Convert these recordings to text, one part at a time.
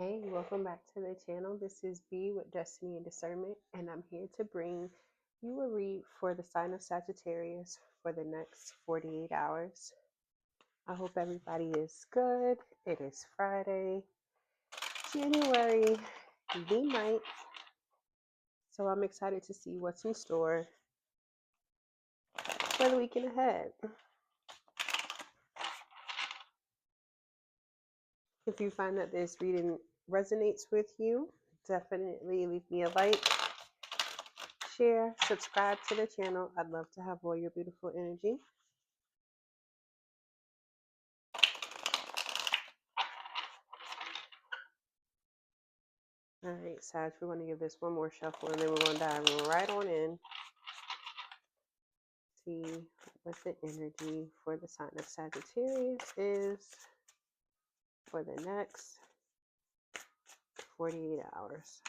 Hey, welcome back to the channel. This is B with Destiny and Discernment, and I'm here to bring you a read for the sign of Sagittarius for the next 48 hours. I hope everybody is good. It is Friday, January the 9th, so I'm excited to see what's in store for the weekend ahead. If you find that this reading resonates with you, definitely leave me a like, share, subscribe to the channel. I'd love to have all your beautiful energy. All right, Sag, we're going to give this one more shuffle and then we're going to dive right on in. See what the energy for the sign of Sagittarius is for the next 48 hours.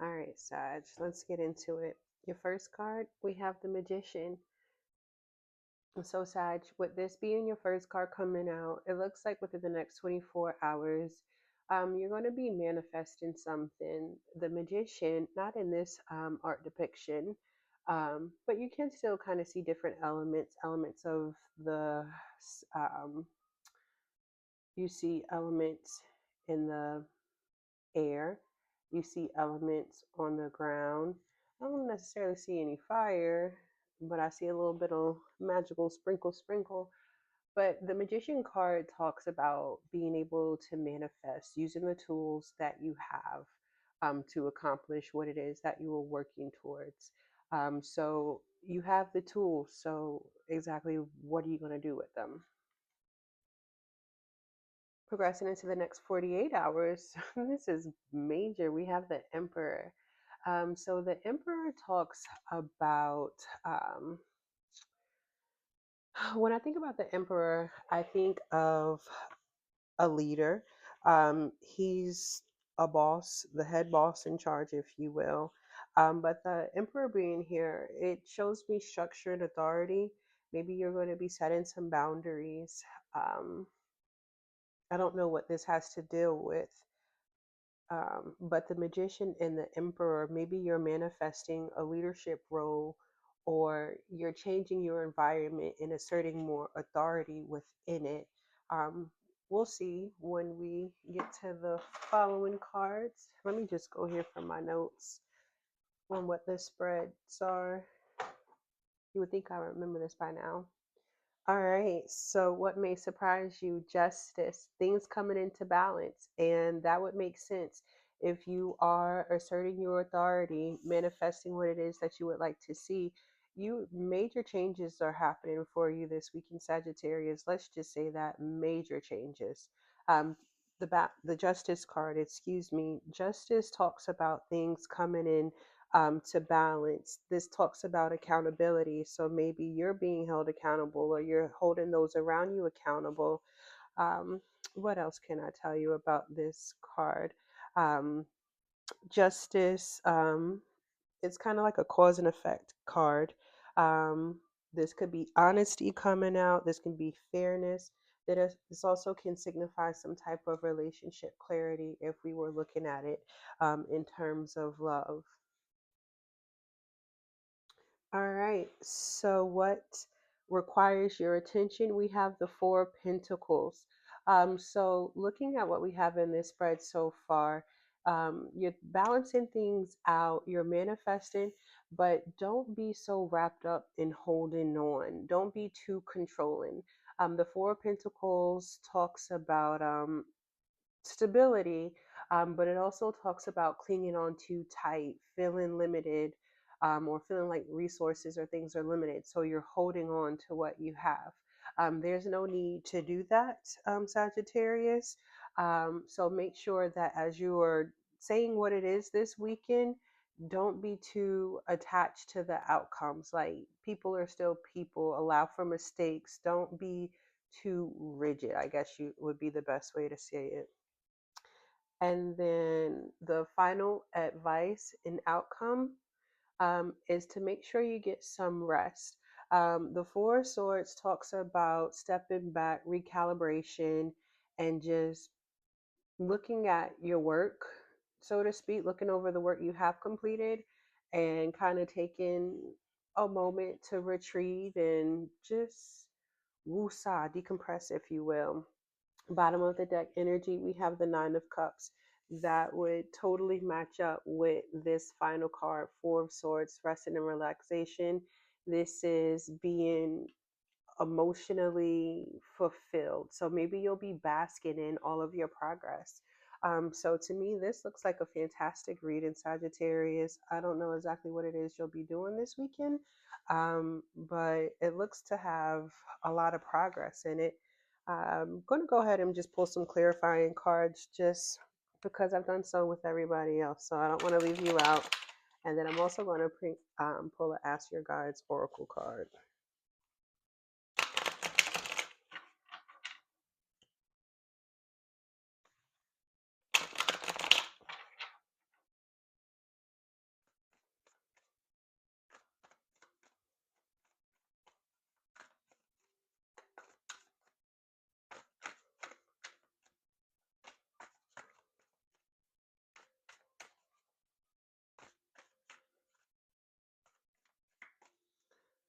All right, Sag, let's get into it. Your first card, we have the Magician. So, Sag, with this being your first card coming out, it looks like within the next 24 hours, you're going to be manifesting something. The Magician, not in this art depiction, but you can still kind of see different elements of the, um, you see elements in the air, you see elements on the ground. I don't necessarily see any fire, but I see a little bit of magical sprinkle. But the Magician card talks about being able to manifest using the tools that you have to accomplish what it is that you are working towards. So you have the tools. So exactly what are you going to do with them? Progressing into the next 48 hours, this is major. We have the Emperor. So the Emperor talks about when I think about the Emperor, I think of a leader. He's a boss, the head boss in charge, if you will. But the Emperor being here, it shows me structure and authority. Maybe you're going to be setting some boundaries. Um, I don't know what this has to deal with. But the Magician and the Emperor, maybe you're manifesting a leadership role or you're changing your environment and asserting more authority within it. Um, we'll see when we get to the following cards. Let me just go here from my notes on what the spreads are. You would think I remember this by now. All right. So, what may surprise you? Justice, things coming into balance. And that would make sense if you are asserting your authority, manifesting what it is that you would like to see. You major changes are happening for you this week in Sagittarius. Let's just say that major changes. Um, the Justice card, excuse me, Justice talks about things coming in to balance. This talks about accountability. So maybe you're being held accountable or you're holding those around you accountable. Um, what else can I tell you about this card? Um, Justice, it's kind of like a cause and effect card. Um, this could be honesty coming out, this can be fairness. This also can signify some type of relationship clarity if we were looking at it in terms of love. All right. So, what requires your attention? We have the Four of Pentacles. So, looking at what we have in this spread so far, you're balancing things out, you're manifesting, but don't be so wrapped up in holding on. Don't be too controlling. The Four of Pentacles talks about stability, but it also talks about clinging on too tight, feeling limited, or feeling like resources or things are limited. So you're holding on to what you have. There's no need to do that, Sagittarius. So make sure that as you are saying what it is this weekend, don't be too attached to the outcomes. Like people are still people, allow for mistakes. Don't be too rigid, I guess you would be the best way to say it. And then the final advice and outcome is to make sure you get some rest. The Four of Swords talks about stepping back, recalibration, and just looking at your work, so to speak, looking over the work you have completed and kind of taking a moment to retreat and just woosah, decompress, if you will. Bottom of the deck energy, we have the Nine of Cups. That would totally match up with this final card, Four of Swords, resting and relaxation. This is being emotionally fulfilled. So maybe you'll be basking in all of your progress. So to me, this looks like a fantastic read in Sagittarius. I don't know exactly what it is you'll be doing this weekend, but it looks to have a lot of progress in it. I'm going to go ahead and just pull some clarifying cards just because I've done so with everybody else. So I don't want to leave you out. And then I'm also going to pull an Ask Your Guides Oracle card.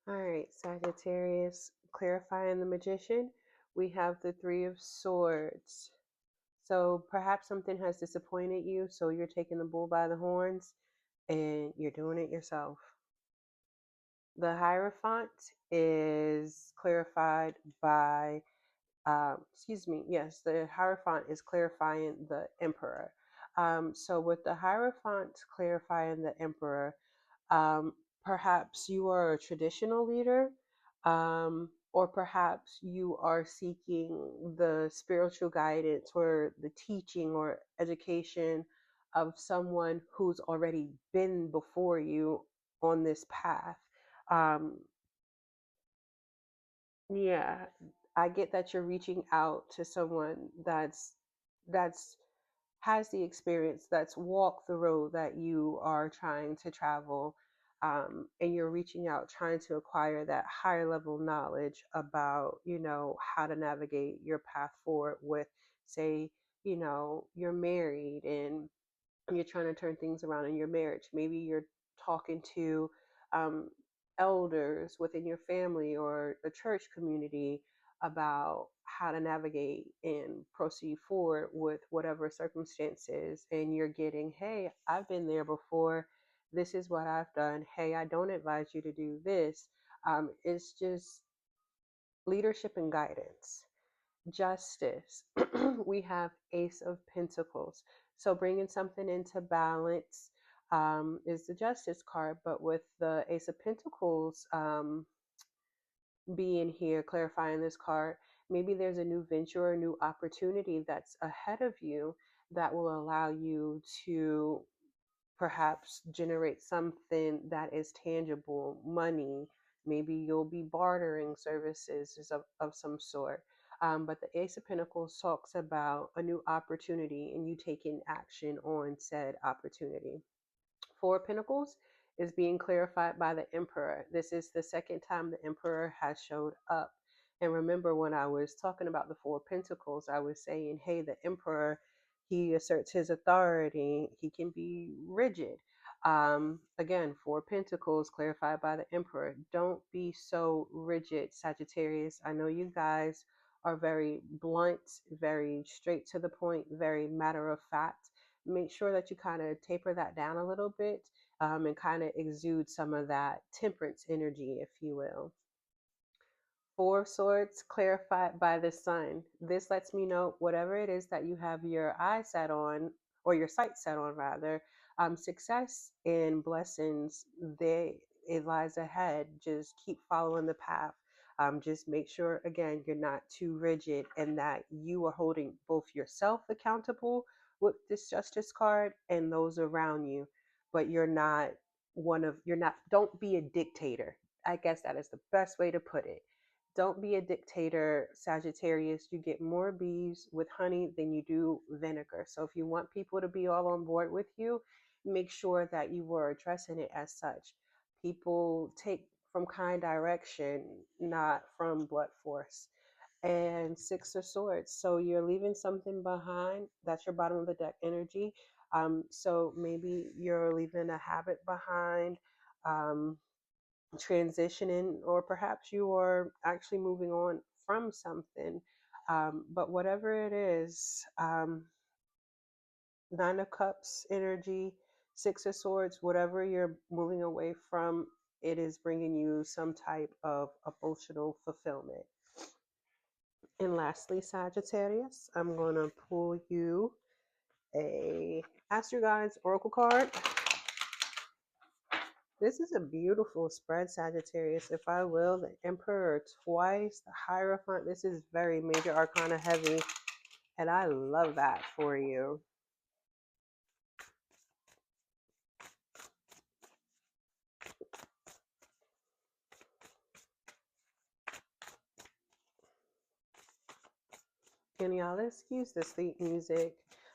All right, Sagittarius, clarifying the Magician, we have the Three of Swords. So perhaps something has disappointed you, so you're taking the bull by the horns and you're doing it yourself. The Hierophant is clarified by, yes, the Hierophant is clarifying the Emperor. So with the Hierophant clarifying the Emperor, um, perhaps you are a traditional leader, or perhaps you are seeking the spiritual guidance or the teaching or education of someone who's already been before you on this path. Um, yeah, I get that you're reaching out to someone that's has the experience, that's walked the road that you are trying to travel, and you're reaching out trying to acquire that higher level knowledge about, how to navigate your path forward with, say, you're married and you're trying to turn things around in your marriage. Maybe you're talking to um, elders within your family or the church community about how to navigate and proceed forward with whatever circumstances. And you're getting, hey, I've been there before. This is what I've done. Hey, I don't advise you to do this. It's just leadership and guidance. Justice, we have Ace of Pentacles. So bringing something into balance is the Justice card, but with the Ace of Pentacles being here, clarifying this card, maybe there's a new venture or a new opportunity that's ahead of you that will allow you to perhaps generate something that is tangible, money. Maybe you'll be bartering services of some sort. But the Ace of Pentacles talks about a new opportunity and you taking action on said opportunity. Four of Pentacles is being clarified by the Emperor. This is the second time the Emperor has showed up. And remember, when I was talking about the Four of Pentacles, I was saying, hey, the Emperor, he asserts his authority. He can be rigid. Again, Four of Pentacles clarified by the Emperor. Don't be so rigid, Sagittarius. I know you guys are very blunt, very straight to the point, very matter of fact. Make sure that you kind of taper that down a little bit, and kind of exude some of that temperance energy, if you will. Four of Swords clarified by the Sun. This lets me know whatever it is that you have your eyes set on, or your sight set on rather, success and blessings, it lies ahead. Just keep following the path. Just make sure, again, you're not too rigid and that you are holding both yourself accountable with this Justice card and those around you, but you're not, don't be a dictator. I guess that is the best way to put it. Don't be a dictator, Sagittarius. You get more bees with honey than you do vinegar. So if you want people to be all on board with you, make sure that you were addressing it as such. People take from kind direction, not from blunt force. And Six of Swords. So you're leaving something behind. That's your bottom of the deck energy. So maybe you're leaving a habit behind. Transitioning, or perhaps you are actually moving on from something. But whatever it is, Nine of Cups energy, Six of Swords, whatever you're moving away from, it is bringing you some type of emotional fulfillment. And lastly, Sagittarius, I'm going to pull you a Ask Your Guides Oracle card. This is a beautiful spread, Sagittarius. If I will, the Emperor twice, the Hierophant. This is very major arcana heavy, and I love that for you. And y'all, excuse the sleep music.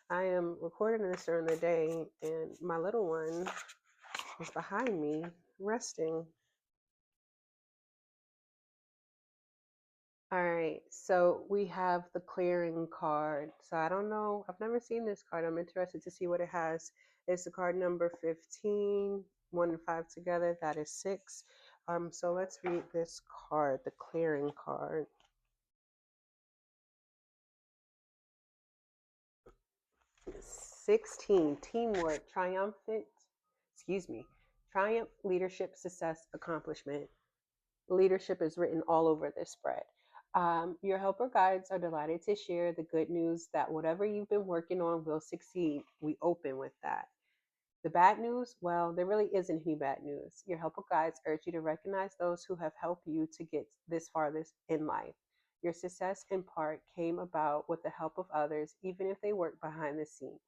I am recording this during the day, and my little one is behind me, resting. All right, so we have the clearing card. So I don't know, I've never seen this card. I'm interested to see what it has. It's the card number 15, 1 and 5 together. That is 6. So let's read this card, the clearing card. 16, teamwork, triumph, leadership, success, accomplishment. Leadership is written all over this spread. Your helper guides are delighted to share the good news that whatever you've been working on will succeed. We open with that. The bad news, well, there really isn't any bad news. Your helper guides urge you to recognize those who have helped you to get this farthest in life. Your success, in part, came about with the help of others, even if they work behind the scenes.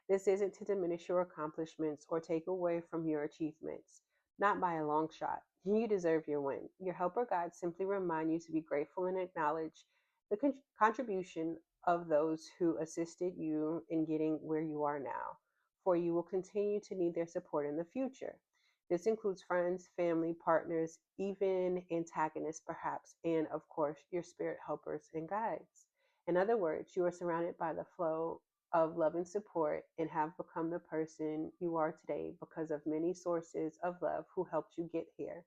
This isn't to diminish your accomplishments or take away from your achievements. Not by a long shot. You deserve your win. Your helper guides simply remind you to be grateful and acknowledge the contribution of those who assisted you in getting where you are now, for you will continue to need their support in the future. This includes friends, family, partners, even antagonists, perhaps, and of course, your spirit helpers and guides. In other words, you are surrounded by the flow of love and support and have become the person you are today because of many sources of love who helped you get here.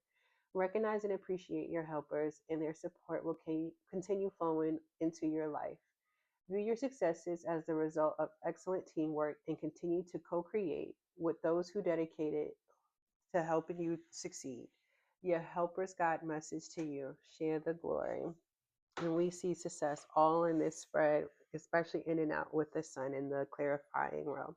Recognize and appreciate your helpers, and their support will continue flowing into your life. View your successes as the result of excellent teamwork and continue to co create with those who dedicated to helping you succeed. Your helper's guide message to you: share the glory. And we see success all in this spread, especially in and out with the sun in the clarifying realm.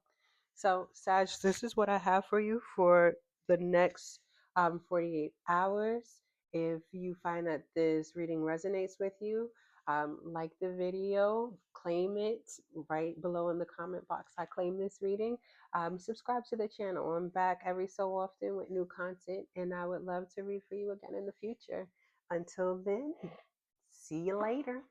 So, Sag, this is what I have for you for the next 48 hours. If you find that this reading resonates with you, like the video, claim it right below in the comment box. I claim this reading. Subscribe to the channel. I'm back every so often with new content, and I would love to read for you again in the future. Until then, see you later.